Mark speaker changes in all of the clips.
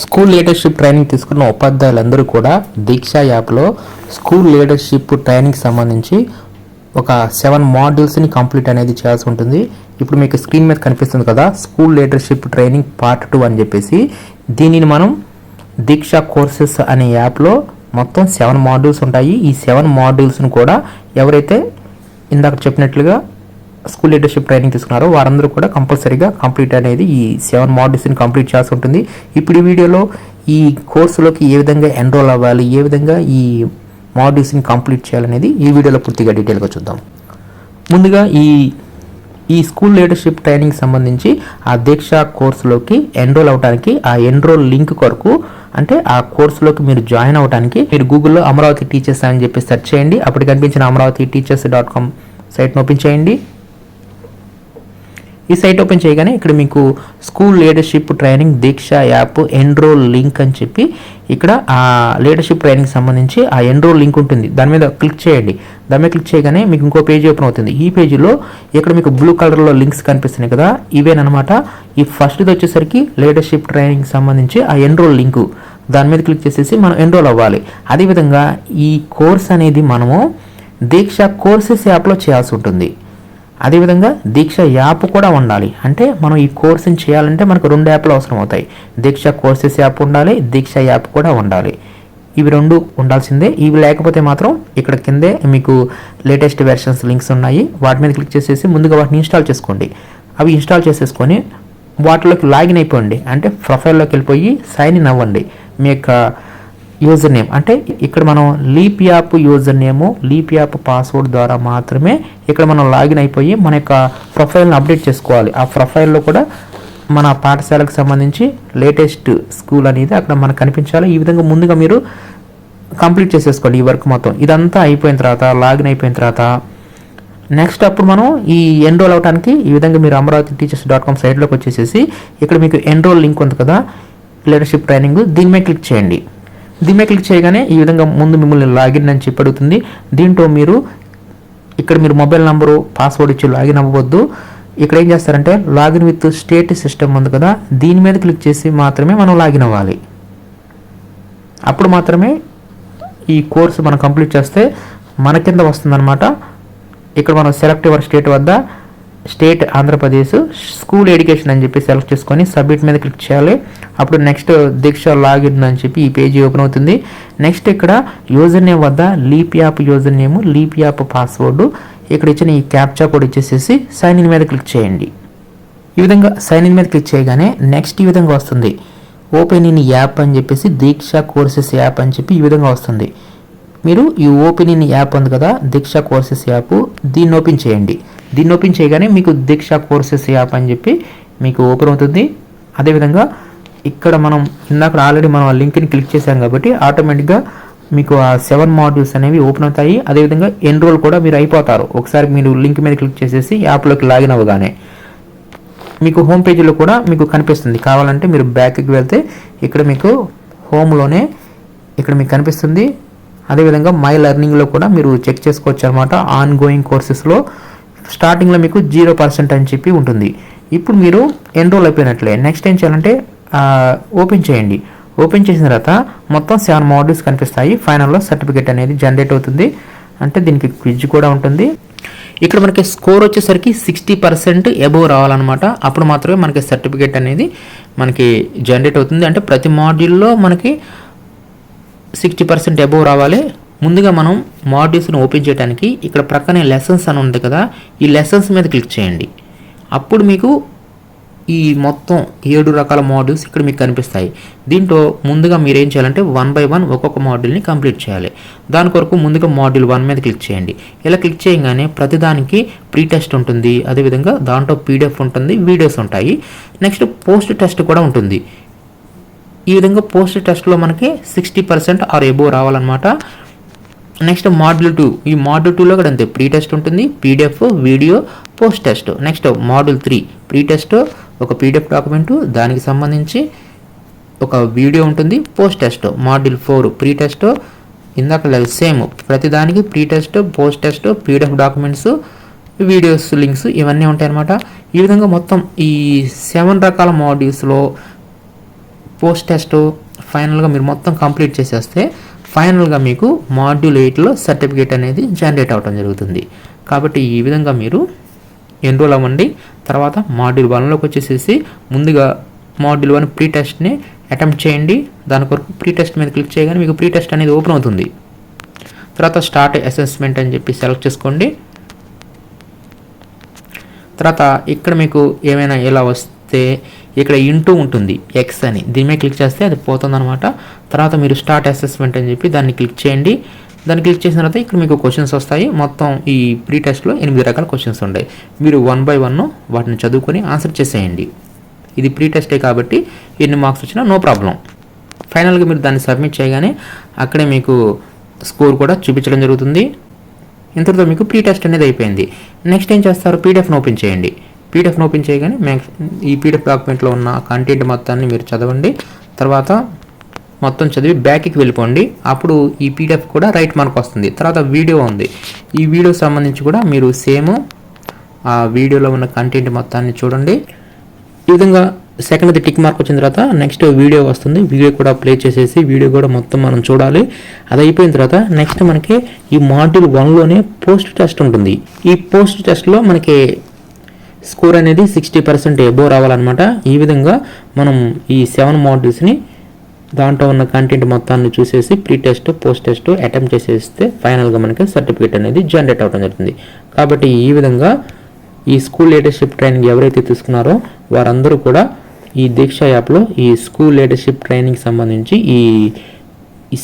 Speaker 1: School leadership training తీసుకున్న ఉపాధ్యాయులందరూ కూడా దీక్ష యాప్లో స్కూల్ లీడర్షిప్ ట్రైనింగ్ సంబంధించి ఒక 7 మాడ్యూల్స్ని కంప్లీట్ అనేది చేయాల్సి ఉంటుంది. ఇప్పుడు మీకు స్క్రీన్ మీద కనిపిస్తుంది కదా, స్కూల్ లీడర్షిప్ ట్రైనింగ్ పార్ట్ 2 అని చెప్పేసి. దీనిని మనం దీక్ష కోర్సెస్ అనే యాప్లో మొత్తం 7 మాడ్యూల్స్ ఉంటాయి. ఈ 7 మాడ్యూల్స్ను కూడా ఎవరైతే ఇందాక చెప్పినట్లుగా స్కూల్ లీడర్షిప్ ట్రైనింగ్ తీసుకున్నారో వారందరూ కూడా కంపల్సరీగా కంప్లీట్ అనేది ఈ 7 మాడ్యూల్స్ని కంప్లీట్ చేయాల్సి ఉంటుంది. ఇప్పుడు ఈ వీడియోలో ఈ కోర్సులోకి ఏ విధంగా ఎన్రోల్ అవ్వాలి, ఏ విధంగా ఈ మాడ్యూల్స్ని కంప్లీట్ చేయాలనేది ఈ వీడియోలో పూర్తిగా డీటెయిల్గా చూద్దాం. ముందుగా ఈ స్కూల్ లీడర్షిప్ ట్రైనింగ్ సంబంధించి ఆ దీక్ష కోర్సులోకి ఎన్రోల్ అవడానికి ఆ ఎన్రోల్ లింక్ కొరకు, అంటే ఆ కోర్సులోకి మీరు జాయిన్ అవ్వడానికి మీరు గూగుల్లో అమరావతి టీచర్స్ అని చెప్పి సెర్చ్ చేయండి. అప్పుడు కనిపించిన amravati-teachers.com సైట్ను ఓపెన్ చేయండి. ఈ సైట్ ఓపెన్ చేయగానే ఇక్కడ మీకు స్కూల్ లీడర్షిప్ ట్రైనింగ్ దీక్ష యాప్ ఎన్రోల్ లింక్ అని చెప్పి ఇక్కడ ఆ లీడర్షిప్ ట్రైనింగ్ సంబంధించి ఆ ఎన్రోల్ లింక్ ఉంటుంది. దాని మీద క్లిక్ చేయండి. దాని మీద క్లిక్ చేయగానే మీకు ఇంకో పేజీ ఓపెన్ అవుతుంది. ఈ పేజీలో ఇక్కడ మీకు బ్లూ కలర్లో లింక్స్ కనిపిస్తున్నాయి కదా, ఇవేనమాట. ఈ ఫస్ట్ది వచ్చేసరికి లీడర్షిప్ ట్రైనింగ్ సంబంధించి ఆ ఎన్రోల్ లింకు, దాని మీద క్లిక్ చేసేసి మనం ఎన్రోల్ అవ్వాలి. అదేవిధంగా ఈ కోర్స్ అనేది మనము దీక్ష కోర్సెస్ యాప్లో చేయాల్సి ఉంటుంది. అదేవిధంగా దీక్ష యాప్ కూడా ఉండాలి. అంటే మనం ఈ కోర్సుని చేయాలంటే మనకు 2 యాప్లు అవసరం అవుతాయి. దీక్ష కోర్సెస్ యాప్ ఉండాలి, దీక్ష యాప్ కూడా ఉండాలి. ఇవి 2 ఉండాల్సిందే. ఇవి లేకపోతే మాత్రం ఇక్కడ కిందే మీకు లేటెస్ట్ వెర్షన్స్ లింక్స్ ఉన్నాయి. వాటి మీద క్లిక్ చేసేసి ముందుగా వాటిని ఇన్స్టాల్ చేసుకోండి. అవి ఇన్స్టాల్ చేసేసుకొని వాటిలోకి లాగిన్ అయిపోండి. అంటే ప్రొఫైల్లోకి వెళ్ళిపోయి సైన్ ఇన్ అవ్వండి. మీ యొక్క యూజర్ నేమ్, అంటే ఇక్కడ మనం leap app user name, leap app password ద్వారా మాత్రమే ఇక్కడ మనం లాగిన్ అయిపోయి మన యొక్క ప్రొఫైల్ని అప్డేట్ చేసుకోవాలి. ఆ ప్రొఫైల్లో కూడా మన పాఠశాలకు సంబంధించి లేటెస్ట్ స్కూల్ అనేది అక్కడ మనకు కనిపించాలి. ఈ విధంగా ముందుగా మీరు కంప్లీట్ చేసేసుకోండి ఈ వర్క్ మొత్తం. ఇదంతా అయిపోయిన తర్వాత, లాగిన్ అయిపోయిన తర్వాత నెక్స్ట్ అప్పుడు మనం ఈ ఎన్రోల్ అవడానికి ఈ విధంగా మీరు amravati-teachers.com సైట్లోకి వచ్చేసేసి ఇక్కడ మీకు ఎన్రోల్ లింక్ ఉంది కదా, లీడర్షిప్ ట్రైనింగ్, దీని మీద క్లిక్ చేయండి. దీని మీద క్లిక్ చేయగానే ఈ విధంగా ముందు మిమ్మల్ని లాగిన్ అని చెప్పి అడుగుతుంది. దీంట్లో మీరు ఇక్కడ మీరు మొబైల్ నంబరు, పాస్వర్డ్ ఇచ్చి లాగిన్ అవ్వవద్దు. ఇక్కడ ఏం చేస్తారంటే లాగిన్ విత్ స్టేట్ సిస్టమ్ ఉంది కదా, దీని మీద క్లిక్ చేసి మాత్రమే మనం లాగిన్ అవ్వాలి. అప్పుడు మాత్రమే ఈ కోర్సు మనం కంప్లీట్ చేస్తే మన కింద వస్తుందన్నమాట. ఇక్కడ మనం సెలెక్ట్ యువర్ స్టేట్ వద్ద స్టేట్ ఆంధ్రప్రదేశ్ స్కూల్ ఎడ్యుకేషన్ అని చెప్పి సెలెక్ట్ చేసుకొని సబ్మిట్ మీద క్లిక్ చేయాలి. అప్పుడు నెక్స్ట్ దీక్ష లాగిన్ అని చెప్పి ఈ పేజీ ఓపెన్ అవుతుంది. నెక్స్ట్ ఇక్కడ యూజర్ నేమ్ వద్ద leap app user name, leap app password, ఇక్కడ ఇచ్చిన ఈ క్యాప్చా కోడ్ ఇచ్చేసేసి సైన్ ఇన్ మీద క్లిక్ చేయండి. ఈ విధంగా సైన్ ఇన్ మీద క్లిక్ చేయగానే నెక్స్ట్ ఈ విధంగా వస్తుంది. ఓపెన్ ఇన్ యాప్ అని చెప్పేసి దీక్ష కోర్సెస్ యాప్ అని చెప్పి ఈ విధంగా వస్తుంది. మీరు ఈ ఓపెన్ ఇన్ యాప్ ఉంది కదా, దీక్ష కోర్సెస్ యాప్, దీన్ని ఓపెన్ చేయండి. దీన్ని ఓపెన్ చేయగానే మీకు దీక్ష కోర్సెస్ యాప్ అని చెప్పి మీకు ఓపెన్ అవుతుంది. అదేవిధంగా ఇక్కడ మనం ఇందాక ఆల్రెడీ మనం ఆ లింక్ని క్లిక్ చేశాం కాబట్టి ఆటోమేటిక్గా మీకు ఆ 7 మాడ్యూల్స్ అనేవి ఓపెన్ అవుతాయి. అదేవిధంగా ఎన్రోల్ కూడా మీరు అయిపోతారు. ఒకసారి మీరు లింక్ మీద క్లిక్ చేసేసి యాప్లోకి లాగిన్ అవ్వగానే మీకు హోమ్ పేజీలో కూడా మీకు కనిపిస్తుంది. కావాలంటే మీరు బ్యాక్కి వెళ్తే ఇక్కడ మీకు హోమ్లోనే ఇక్కడ మీకు కనిపిస్తుంది. అదేవిధంగా మై లెర్నింగ్లో కూడా మీరు చెక్ చేసుకోవచ్చు అనమాట. ఆన్ గోయింగ్ కోర్సెస్లో స్టార్టింగ్లో మీకు 0% అని చెప్పి ఉంటుంది. ఇప్పుడు మీరు ఎన్రోల్ అయిపోయినట్లే. నెక్స్ట్ ఏం చేయాలంటే ఓపెన్ చేయండి. ఓపెన్ చేసిన తర్వాత మొత్తం 7 మాడ్యూల్స్ కనిపిస్తాయి. ఫైనల్లో సర్టిఫికేట్ అనేది జనరేట్ అవుతుంది. అంటే దీనికి క్విజ్ కూడా ఉంటుంది. ఇక్కడ మనకి స్కోర్ వచ్చేసరికి 60% ఎబోవ్ రావాలన్నమాట. అప్పుడు మాత్రమే మనకి సర్టిఫికేట్ అనేది మనకి జనరేట్ అవుతుంది. అంటే ప్రతి మాడ్యూల్లో మనకి 60% ఎబోవ్ రావాలి. ముందుగా మనం మాడ్యూల్స్ని ఓపెన్ చేయడానికి ఇక్కడ ప్రక్కనే లెసన్స్ అని ఉంది కదా, ఈ లెసన్స్ మీద క్లిక్ చేయండి. అప్పుడు మీకు ఈ మొత్తం 7 రకాల మాడ్యూల్స్ ఇక్కడ మీకు కనిపిస్తాయి. దీంట్లో ముందుగా మీరు ఏం చేయాలంటే 1 by 1 ఒక్కొక్క మాడ్యూల్ని కంప్లీట్ చేయాలి. దాని కొరకు ముందుగా మాడ్యూల్ 1 మీద క్లిక్ చేయండి. ఇలా క్లిక్ చేయగానే ప్రతిదానికి ప్రీ టెస్ట్ ఉంటుంది. అదేవిధంగా దాంట్లో PDF ఉంటుంది, వీడియోస్ ఉంటాయి. నెక్స్ట్ పోస్ట్ టెస్ట్ కూడా ఉంటుంది. ఈ విధంగా పోస్ట్ టెస్ట్లో మనకి 60% ఆర్ ఎబోవ్ రావాలన్నమాట. నెక్స్ట్ మాడ్యూల్ 2, ఈ మాడ్యూల్ 2లో కూడా అంతే, ప్రీ టెస్ట్ ఉంటుంది, PDF, video, post test. Next module 3 pre test, ఒక PDF డాక్యుమెంటు, దానికి సంబంధించి ఒక వీడియో ఉంటుంది, post test. Module 4 pre test, ఇందాక సేమ్ ప్రతిదానికి pre test, post test, PDF documents, videos, links ఇవన్నీ ఉంటాయి అన్నమాట. ఈ విధంగా మొత్తం ఈ 7 రకాల మాడ్యూల్స్లో పోస్ట్ టెస్ట్ ఫైనల్గా మీరు మొత్తం కంప్లీట్ చేసేస్తే ఫైనల్గా మీకు మాడ్యూల్ 8లో సర్టిఫికేట్ అనేది జనరేట్ అవ్వడం జరుగుతుంది. కాబట్టి ఈ విధంగా మీరు ఎన్రోల్ అవ్వండి. తర్వాత మాడ్యూల్ 1లోకి వచ్చేసేసి ముందుగా మాడ్యూల్ 1 ప్రీ టెస్ట్ని అటెంప్ట్ చేయండి. దాని కొరకు ప్రీ టెస్ట్ మీద క్లిక్ చేయగానే మీకు ప్రీ టెస్ట్ అనేది ఓపెన్ అవుతుంది. తర్వాత స్టార్ట్ అసెస్మెంట్ అని చెప్పి సెలెక్ట్ చేసుకోండి. తర్వాత ఇక్కడ మీకు ఏమైనా ఇలా వస్తే ఇక్కడ ఇంటూ ఉంటుంది ఎక్స్ అని, దీని మీద క్లిక్ చేస్తే అది పోతుందన్నమాట. తర్వాత మీరు స్టార్ట్ అసెస్మెంట్ అని చెప్పి దాన్ని క్లిక్ చేయండి. దాన్ని క్లిక్ చేసిన తర్వాత ఇక్కడ మీకు క్వశ్చన్స్ వస్తాయి. మొత్తం ఈ ప్రీ టెస్ట్లో 8 రకాల క్వశ్చన్స్ ఉంటాయి. మీరు 1 by 1 వాటిని చదువుకొని ఆన్సర్ చేసేయండి. ఇది ప్రీ టెస్టే కాబట్టి ఎన్ని మార్క్స్ వచ్చినా నో ప్రాబ్లం. ఫైనల్గా మీరు దాన్ని సబ్మిట్ చేయగానే అక్కడే మీకు స్కోర్ కూడా చూపించడం జరుగుతుంది. ఇంతటితో మీకు ప్రీ టెస్ట్ అనేది అయిపోయింది. నెక్స్ట్ ఏం చేస్తారు, పీడిఎఫ్ని ఓపెన్ చేయండి. పీడిఎఫ్ని ఓపెన్ చేయగానే ఈ పీడిఎఫ్ డాక్యుమెంట్లో ఉన్న కంటెంట్ మొత్తాన్ని మీరు చదవండి. తర్వాత మొత్తం చదివి బ్యాక్కి వెళ్ళిపోండి. అప్పుడు ఈ పీడిఎఫ్ కూడా రైట్ మార్క్ వస్తుంది. తర్వాత వీడియో ఉంది. ఈ వీడియో సంబంధించి కూడా మీరు సేమ్ ఆ వీడియోలో ఉన్న కంటెంట్ మొత్తాన్ని చూడండి. ఈ విధంగా సెకండ్ది టిక్ మార్క్ వచ్చిన తర్వాత నెక్స్ట్ వీడియో వస్తుంది. వీడియో కూడా ప్లే చేసేసి వీడియో కూడా మొత్తం మనం చూడాలి. అది అయిపోయిన తర్వాత నెక్స్ట్ మనకి ఈ మాడ్యూల్ 1లోనే పోస్ట్ టెస్ట్ ఉంటుంది. ఈ పోస్ట్ టెస్ట్లో మనకి స్కోర్ అనేది 60% ఎబో రావాలన్నమాట. ఈ విధంగా మనం ఈ 7 మాడ్యూల్స్ని దాంట్లో ఉన్న కంటెంట్ మొత్తాన్ని చూసేసి pre test post test attempt చేసేస్తే ఫైనల్గా మనకి సర్టిఫికేట్ అనేది జనరేట్ అవ్వడం జరుగుతుంది. కాబట్టి ఈ విధంగా ఈ స్కూల్ లీడర్షిప్ ట్రైనింగ్ ఎవరైతే తీసుకున్నారో వారందరూ కూడా ఈ దీక్ష యాప్లో ఈ స్కూల్ లీడర్షిప్ ట్రైనింగ్ సంబంధించి ఈ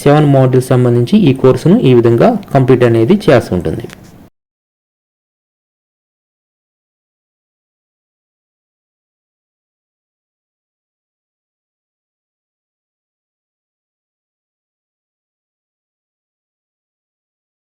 Speaker 1: 7 మాడ్యూల్స్ సంబంధించి ఈ కోర్సును ఈ విధంగా కంప్లీట్ అనేది చేయాల్సి ఉంటుంది.